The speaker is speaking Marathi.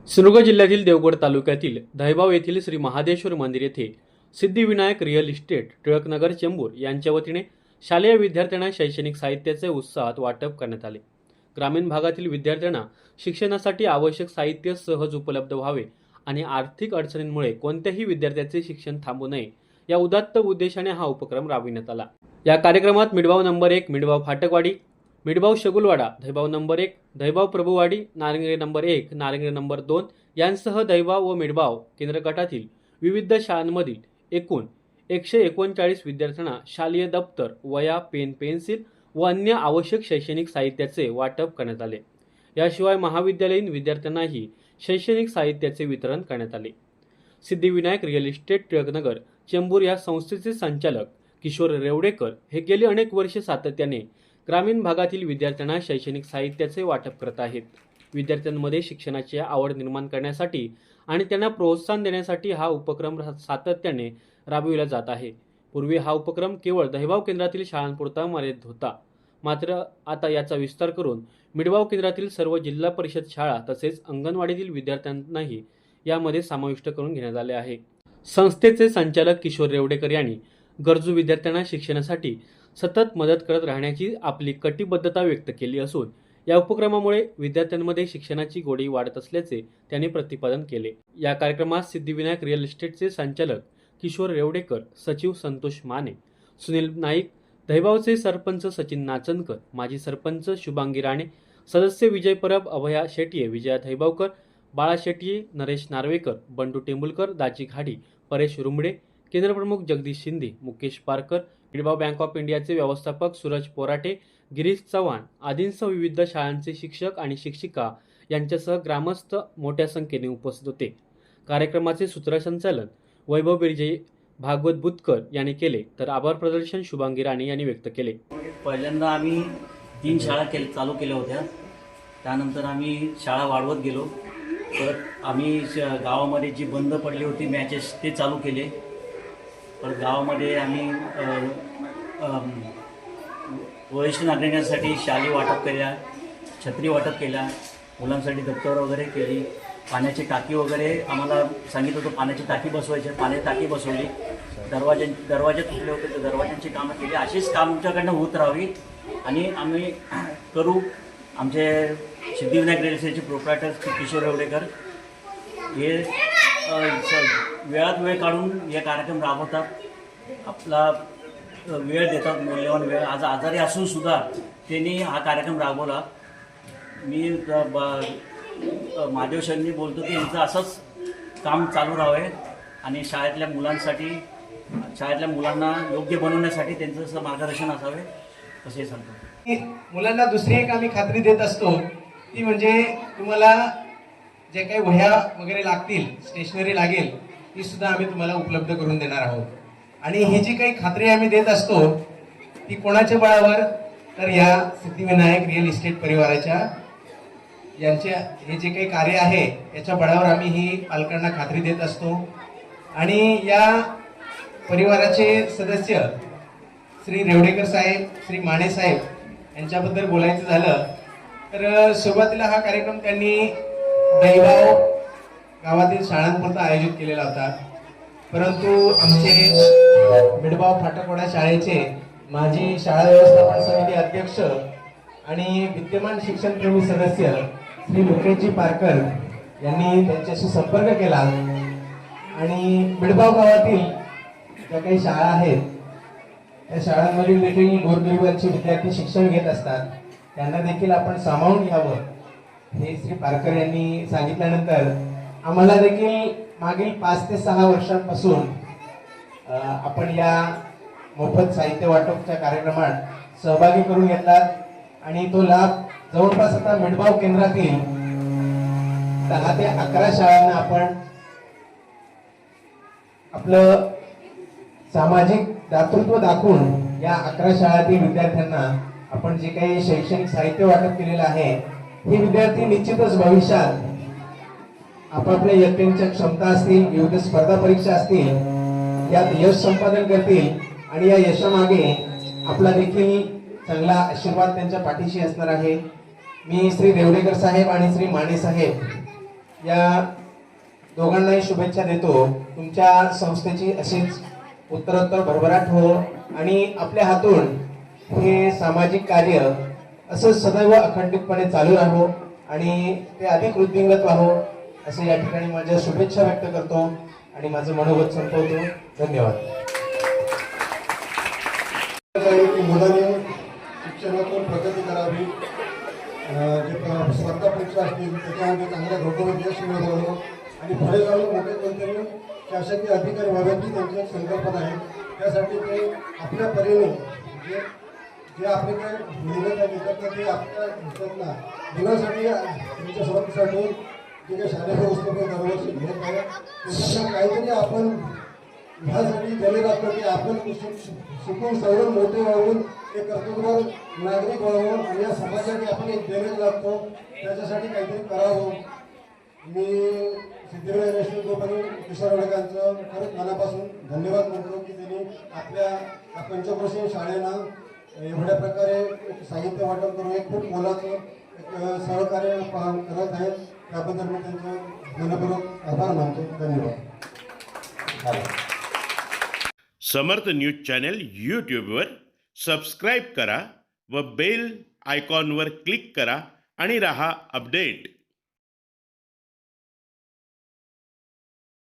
सिंधुदुर्ग जिल्ह्यातील देवगड तालुक्यातील दहिबाव येथील श्री महादेश्वर मंदिर येथे सिद्धिविनायक रिअल इस्टेट टिळकनगर चेंबूर यांच्या वतीने शालेय विद्यार्थ्यांना शैक्षणिक साहित्याचे उत्साहात वाटप करण्यात आले। ग्रामीण भागातील विद्यार्थ्यांना शिक्षणासाठी आवश्यक साहित्य सहज उपलब्ध व्हावे आणि आर्थिक अडचणींमुळे कोणत्याही विद्यार्थ्याचे शिक्षण थांबू नये या उदात्त उद्देशाने हा उपक्रम राबविण्यात आला। या कार्यक्रमात मिडबाव number 1 मिडबाव फाटकवाडी, मिडबाव शगुलवाडा, दहिबाव number 1 दहिबाव Prabhuwadi, नारंगरे number 1 नारंगरे number 2 यांसह दहिबाव व मिडबाव केंद्र गटातील विविध शाळांमधील एकूण 139 विद्यार्थ्यांना शालेय दप्तर, वह्या, पेन, पेन्सिल व अन्य आवश्यक शैक्षणिक साहित्याचे वाटप करण्यात आले। याशिवाय महाविद्यालयीन विद्यार्थ्यांनाही शैक्षणिक साहित्याचे वितरण करण्यात आले। सिद्धिविनायक रिअल इस्टेट टिळकनगर चेंबूर या संस्थेचे संचालक किशोर रेवडेकर हे गेली अनेक वर्षे सातत्याने ग्रामीण भागातील विद्यार्थ्यांना शैक्षणिक साहित्याचे वाटप करत आहेत। विद्यार्थ्यांमध्ये शिक्षणाची आवड निर्माण करण्यासाठी आणि त्यांना प्रोत्साहन देण्यासाठी हा उपक्रम सातत्याने राबविला जात आहे। पूर्वी हा उपक्रम केवळ दहिबाव केंद्रातील शाळांपुरता मर्यादित होता, मात्र आता याचा विस्तार करून मिडबाव केंद्रातील सर्व जिल्हा परिषद शाळा तसेच अंगणवाडीतील विद्यार्थ्यांनाही यामध्ये समाविष्ट करून घेण्यात आले आहे। संस्थेचे संचालक किशोर रेवडेकर यांनी गरजू विद्यार्थ्यांना शिक्षणासाठी सतत मदत करत राहण्याची आपली कटिबद्धता व्यक्त केली असून या उपक्रमामुळे विद्यार्थ्यांमध्ये शिक्षणाची गोडी वाढत असल्याचे त्यांनी प्रतिपादन केले। या कार्यक्रमात सिद्धिविनायक रिअल इस्टेटचे संचालक किशोर रेवडेकर, सचिव संतोष माने, सुनील नाईक, दहिबावचे सरपंच सचिन नाचनकर, माजी सरपंच शुभांगी राणे, सदस्य विजय परब, अभया शेट्ये, विजया दहिबावकर, बाळा शेट्ये, नरेश नार्वेकर, बंडू टेंबुलकर, दाजी घाडी, परेश रुमडे, केंद्रप्रमुख जगदीश शिंदे, मुकेश पारकर, मिडबाव बँक ऑफ इंडियाचे व्यवस्थापक सूरज पोराटे, गिरीश चव्हाण आदींसह विविध शाळांचे शिक्षक आणि शिक्षिका यांच्यासह ग्रामस्थ मोठ्या संख्येने उपस्थित होते। कार्यक्रमाचे सूत्रसंचालन वैभव बिरजे भागवत बुतकर यांनी केले, तर आभार प्रदर्शन शुभांगी राणे यांनी व्यक्त केले। पहिल्यांदा आम्ही 3 शाळा चालू केल्या होत्या, त्यानंतर आम्ही शाळा वाढवत गेलो। परत आम्ही गावामध्ये जी बंद पडली होती मॅचेस ते चालू केले। परत गावामध्ये आम्ही वरिष्ठ नागरिकांसाठी शाली वाटप केल्या, छत्री वाटप केल्या, मुलांसाठी दप्तर वगैरे केली, पाण्याची टाकी वगैरे आम्हाला सांगितलं होतं पाण्याची टाकी बसवायची, पाण्याची टाकी बसवली, दरवाजे तुटले होते तर दरवाजांची कामं केली। अशीच काम आमच्याकडनं होत राहावी आणि आम्ही करू। आमचे सिद्धिविनायक रिअल इस्टेटचे प्रोप्रायटर किशोर रेवडेकर हे वेळात वेळ काढून हे कार्यक्रम राबवतात, आपला वेळ देतात, मौल्यवान वेळ। आज आजारी असून सुद्धा त्यांनी हा कार्यक्रम राबवला। मी महादेव सरांनी बोलतो की यांचं असंच काम चालू राहावे आणि शाळेतल्या मुलांना योग्य बनवण्यासाठी त्यांचं असं मार्गदर्शन असावे असे सांगतो। मुलांना दुसरी एक आम्ही खात्री देत असतो ती म्हणजे तुम्हाला जे काही वह्या वगैरे लागतील, स्टेशनरी लागेल, ती सुद्धा आम्ही तुम्हाला उपलब्ध करून देणार आहोत। आणि ही जी काही खात्री आम्ही देत असतो ती कोणाच्या बळावर, तर या सिद्धिविनायक रिअल इस्टेट परिवाराच्या यांचे हे जे काही कार्य आहे याच्या बळावर आम्ही ही पालकांना खात्री देत असतो। आणि या परिवाराचे सदस्य श्री रेवडेकर साहेब, श्री माने साहेब यांच्याबद्दल बोलायचं झालं तर सुरुवातीला हा कार्यक्रम त्यांनी दहिबाव गावातील शाळांपुरता आयोजित केलेला होता, परंतु आमचे मिडबाव फाटकवाडा शाळेचे माजी शाळा व्यवस्थापन समिती अध्यक्ष आणि विद्यमान शिक्षणप्रेमी सदस्य श्री मुकेशजी पारकर यांनी त्यांच्याशी संपर्क केला आणि मिडबाव गावातील ज्या काही शाळा आहेत त्या शाळांमधील देखील गोरगरिबांचे विद्यार्थी शिक्षण घेत असतात, त्यांना देखील आपण सामावून घ्यावं हे श्री पारकर यांनी सांगितल्यानंतर आम्हाला देखील मागील 5 ते 6 वर्षांपासून आपण या मोफत साहित्य वाटपच्या कार्यक्रमात सहभागी करून घेतलात आणि तो लाभ जवळपास आता मिडबाव केंद्रातील 10 ते 11 शाळांना आपण आपलं सामाजिक दातृत्व दाखवून या 11 शाळांतील विद्यार्थ्यांना आपण जे काही शैक्षणिक साहित्य वाटप केलेलं आहे हे विद्यार्थी निश्चितच भविष्यात आपापल्या इयत्तेच्या क्षमता असतील, विविध स्पर्धा परीक्षा असतील, यात यश संपादन करतील आणि या यशामागे आपला देखील चांगला आशीर्वाद त्यांच्या पाठीशी असणार आहे। मी श्री रेवडेकर साहेब आणि श्री माने साहेब या दोघांनाही शुभेच्छा देतो. तुमच्या संस्थेची अशीच उत्तरोत्तर भरभराट हो आणि आपल्या हातून हे सामाजिक कार्य असं सदैव अखंडितपणे चालू राहो आणि ते अधिक वृद्धिंगत व्हावो असे या ठिकाणी माझ्या शुभेच्छा व्यक्त करतो आणि माझं मनोगत संपवतो. धन्यवाद. की मुलांनी शिक्षणातून प्रगती करावी, जे स्पर्धा परीक्षा असतील त्याच्यामध्ये चांगल्या घटनेत यश मिळवावं आणि पुढे जाऊन मोठे कोणतरी शासकीय अधिकारी व्हाव्याची त्यांची एक संकल्पना आहे. त्यासाठी ते आपल्या परीने जे जे आपले काय मेहनत आहे त्याच्यातनं ते आपल्या ह्याच्यातनं मुलांसाठी तुमच्या सुरक्षेसाठी जे काही शालेय पुस्तकं दरवर्षी घेत आहे त्याच्यातनं काहीतरी आपण ह्यासाठी दिले लागतं की आपण शिकून सर्व मोठे व्हावून एक कर्तृत्ववान नागरिक व्हावं आणि या समाजासाठी आपण एक देणं लागतो त्याच्यासाठी काहीतरी करावं. मी सिद्धिविनायक नॅशनल ग्रुप आणि किशोर वडगांचं खरंच मनापासून धन्यवाद म्हणतो की त्यांनी आपल्या पंचक्रोशीय शाळेला एवढ्या प्रकारे एक साहित्य वाटप करून एक खूप मोलाचं एक सहकार्य करत आहेत. त्याबद्दल मी त्यांचं मनपूर्वक आभार मानतो. धन्यवाद. समर्थ न्यूज चॅनल यूट्यूबवर सबस्क्राईब करा व बेल आयकॉनवर क्लिक करा आणि रहा अपडेट.